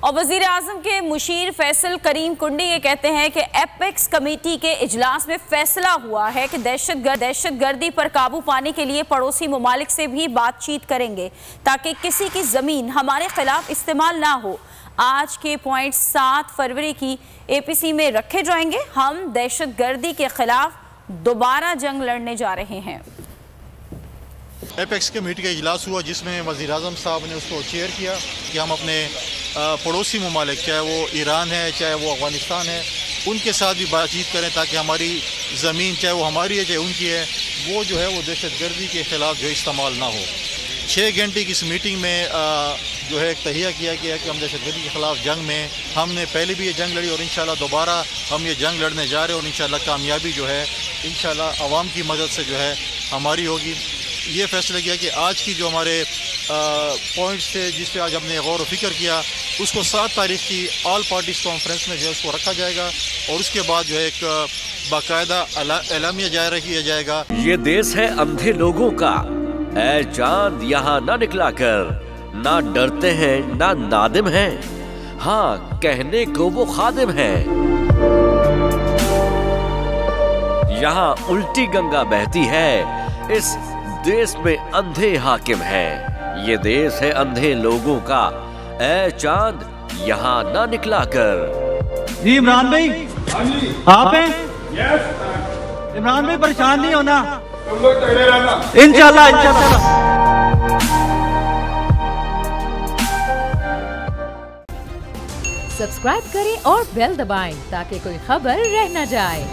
और वज़ीर आज़म के मुशीर फैसल करीम कुंडी ये कहते हैं कि एपेक्स कमेटी के इजलास में फैसला हुआ है कि दहशतगर्दी पर काबू पाने के लिए पड़ोसी ममालिक से भी बातचीत करेंगे ताकि किसी की ज़मीन हमारे खिलाफ इस्तेमाल ना हो। आज के पॉइंट 7 फरवरी की APC में रखे जाएंगे। हम दहशतगर्दी के खिलाफ दोबारा जंग लड़ने जा रहे हैं। एपेक्स कमेटी का इजलास हुआ जिसमें वज़ीर आज़म साहब ने उसको चेयर किया कि हम अपने पड़ोसी ममालिक, चाहे वो ईरान है चाहे वो अफ़गानिस्तान है, उनके साथ भी बातचीत करें ताकि हमारी ज़मीन, चाहे वो हमारी है चाहे उनकी है, वो जो है वो दहशतगर्दी के ख़िलाफ़ जो इस्तेमाल ना हो। 6 घंटे की इस मीटिंग में जो है एक तहिया किया गया कि हम दहशतगर्दी के ख़िलाफ़ जंग में, हमने पहले भी ये जंग लड़ी और इंशाल्लाह दोबारा हम ये जंग लड़ने जा रहे हैं और इंशाल्लाह कामयाबी जो है इंशाल्लाह आवाम की मदद से जो है हमारी होगी। ये फैसला किया कि आज की जो हमारे पॉइंट्स थे जिस पे आज हमने गौर व फिक्र किया, उसको 7 तारीख की ऑल पार्टीज़ कॉन्फ्रेंस में जो है उसको रखा जाएगा और उसके बाद जो है एक बाकायदा एलामिया जारी किया जाएगा। ये देश है अंधे लोगों का, ऐ चांद यहाँ ना निकला कर, ना डरते हैं ना नादिम हैं, हाँ कहने को वो खादिम हैं। यहाँ उल्टी गंगा बहती है, इस देश में अंधे हाकिम हैं। ये देश है अंधे लोगों का, ऐ चांद यहाँ ना निकला कर। जी इमरान भाई, आप हैं? इमरान भाई परेशान नहीं होना, तुम लोग तगड़े रहना, इंशाल्लाह इंशाल्लाह। सब्सक्राइब करें और बेल दबाएं ताकि कोई खबर रह न जाए।